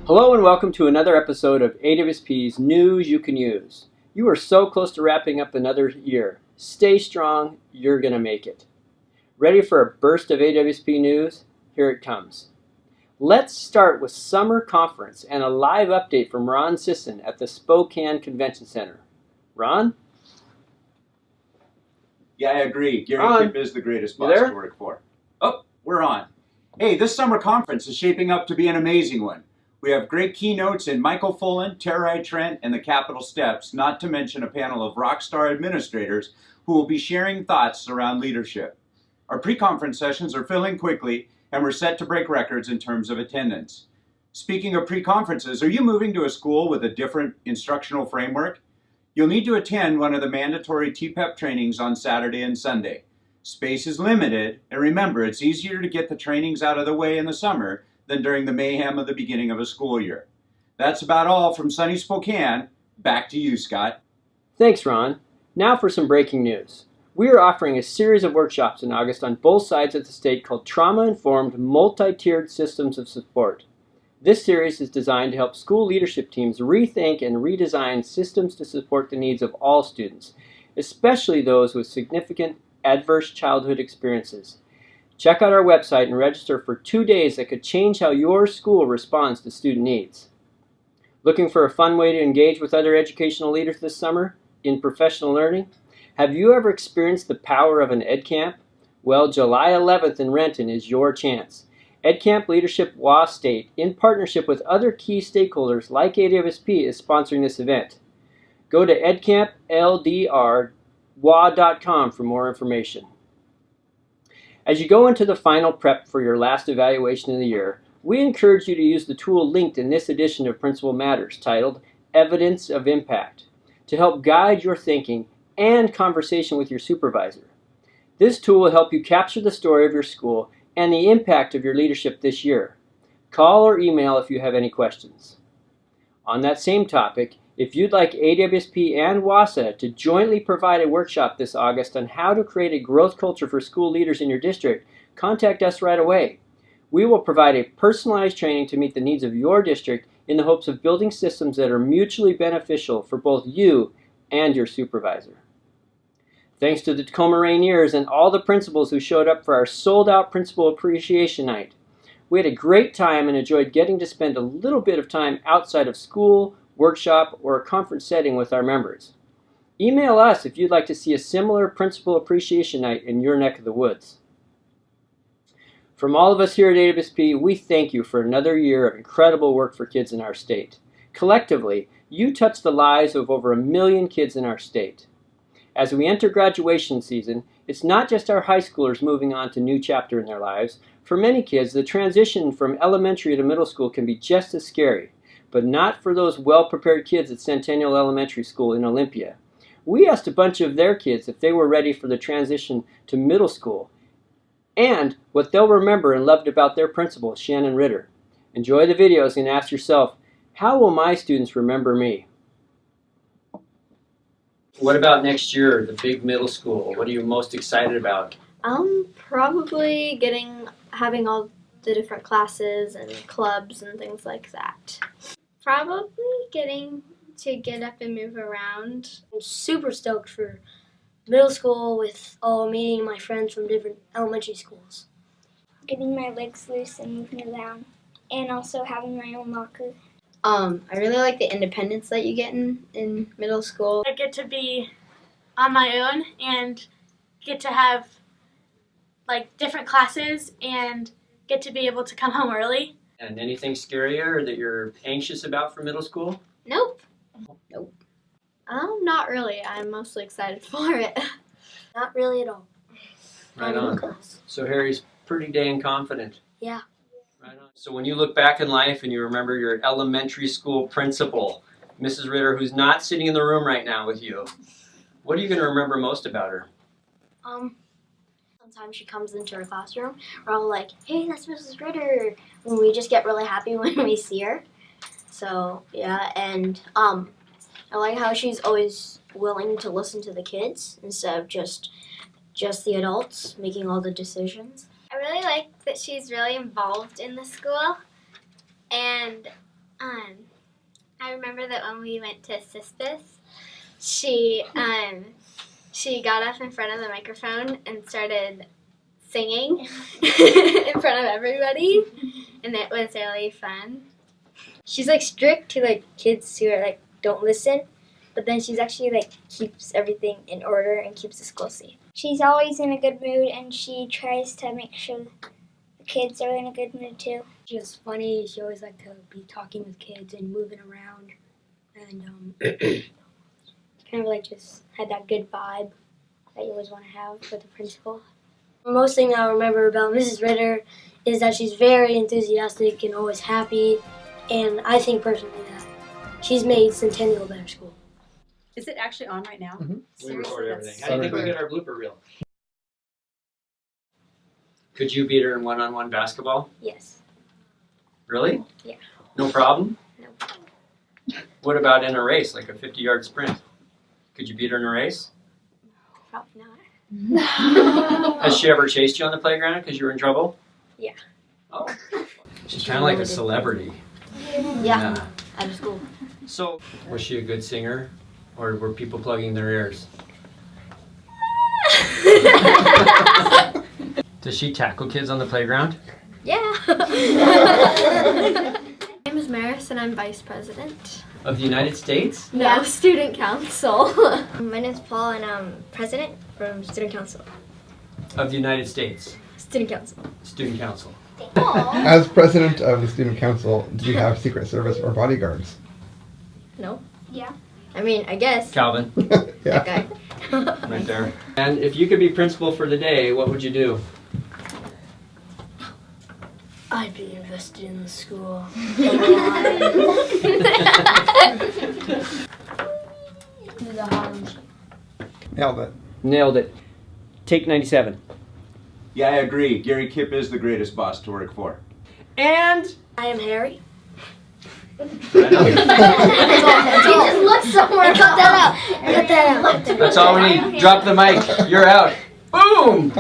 Hello and welcome to another episode of AWSP's News You Can Use. You are so close to wrapping up another year. Stay strong, you're going to make it. Ready for a burst of AWSP news? Here it comes. Let's start with Summer Conference and a live update from Ron Sisson at the Spokane Convention Center. Ron? Yeah, I agree. Gary Kipp is the greatest boss to work for. Oh, we're on. Hey, this summer conference is shaping up to be an amazing one. We have great keynotes in Michael Fullen, Terai Trent, and the Capitol Steps, not to mention a panel of rock star administrators who will be sharing thoughts around leadership. Our pre-conference sessions are filling quickly, and we're set to break records in terms of attendance. Speaking of pre-conferences, are you moving to a school with a different instructional framework? You'll need to attend one of the mandatory TPEP trainings on Saturday and Sunday. Space is limited, and remember, it's easier to get the trainings out of the way in the summer than during the mayhem of the beginning of a school year. That's about all from sunny Spokane. Back to you, Scott. Thanks, Ron. Now for some breaking news. We are offering a series of workshops in August on both sides of the state called Trauma-Informed Multi-Tiered Systems of Support. This series is designed to help school leadership teams rethink and redesign systems to support the needs of all students, especially those with significant adverse childhood experiences. Check out our website and register for 2 days that could change how your school responds to student needs. Looking for a fun way to engage with other educational leaders this summer in professional learning? Have you ever experienced the power of an EdCamp? Well, July 11th in Renton is your chance. EdCamp Leadership WA State, in partnership with other key stakeholders like AWSP, is sponsoring this event. Go to edcampldrwa.com for more information. As you go into the final prep for your last evaluation of the year, we encourage you to use the tool linked in this edition of Principal Matters titled Evidence of Impact to help guide your thinking and conversation with your supervisor. This tool will help you capture the story of your school and the impact of your leadership this year. Call or email if you have any questions. On that same topic, if you'd like AWSP and WASA to jointly provide a workshop this August on how to create a growth culture for school leaders in your district, contact us right away. We will provide a personalized training to meet the needs of your district in the hopes of building systems that are mutually beneficial for both you and your supervisor. Thanks to the Tacoma Rainiers and all the principals who showed up for our sold-out Principal Appreciation Night. We had a great time and enjoyed getting to spend a little bit of time outside of school, workshop, or a conference setting with our members. Email us if you'd like to see a similar Principal Appreciation Night in your neck of the woods. From all of us here at AWSP, we thank you for another year of incredible work for kids in our state. Collectively, you touch the lives of over 1 million kids in our state. As we enter graduation season, it's not just our high schoolers moving on to a new chapter in their lives. For many kids, the transition from elementary to middle school can be just as scary, but not for those well-prepared kids at Centennial Elementary School in Olympia. We asked a bunch of their kids if they were ready for the transition to middle school and what they'll remember and loved about their principal, Shannon Ritter. Enjoy the videos and ask yourself, how will my students remember me? What about next year, the big middle school? What are you most excited about? Probably having all the different classes and clubs and things like that. Probably getting to get up and move around. I'm super stoked for middle school with meeting my friends from different elementary schools. Getting my legs loose and moving around, and also having my own locker. I really like the independence that you get in middle school. I get to be on my own and get to have like different classes and get to be able to come home early. And anything scarier that you're anxious about for middle school? Nope. Not really. I'm mostly excited for it. Not really at all. Right on. So Harry's pretty dang confident. Yeah. Right on. So when you look back in life and you remember your elementary school principal, Mrs. Ritter, who's not sitting in the room right now with you, what are you going to remember most about her? Sometimes she comes into our classroom, we're all like, hey, that's Mrs. Ritter. And we just get really happy when we see her. So, yeah, and I like how she's always willing to listen to the kids instead of just the adults making all the decisions. I really like that she's really involved in the school, and I remember that when we went to CISPIS, she got up in front of the microphone and started singing in front of everybody, and it was really fun. She's like strict to like kids who are like don't listen, but then she's actually like keeps everything in order and keeps the school safe. She's always in a good mood, and she tries to make sure the kids are in a good mood too. She's funny. She always like to be talking with kids and moving around, and kind of like just had that good vibe that you always want to have with the principal. Most thing I remember about Mrs. Ritter is that she's very enthusiastic and always happy, and I think personally that she's made Centennial a better school. Is it actually on right now? We Seriously, record that's everything. How do you think we super- get our blooper reel? Could you beat her in one-on-one basketball? Yes. Really? Yeah. No problem? No. What about in a race, like a 50-yard sprint? Could you beat her in a race? Probably not. Has she ever chased you on the playground because you were in trouble? Yeah. Oh. She's kind of like a celebrity. Yeah. Out of school. So, was she a good singer, or were people plugging their ears? Does she tackle kids on the playground? Yeah. My name is Maris, and I'm vice president. Of the United States? No, student council. My name's Paul, and I'm president from Student Council. Of the United States? Student Council. Student Council. As president of the student council, do you have Secret Service or bodyguards? No. Yeah. I mean, I guess. Calvin, Yeah. That guy. right there. And if you could be principal for the day, what would you do? I'd be invested in the school. Nailed it. Nailed it. Take 97. Yeah, I agree. Gary Kipp is the greatest boss to work for. And I am Harry. He just looked somewhere. Cut that out. Cut that out. that's all we need. Drop the mic. You're out. Boom!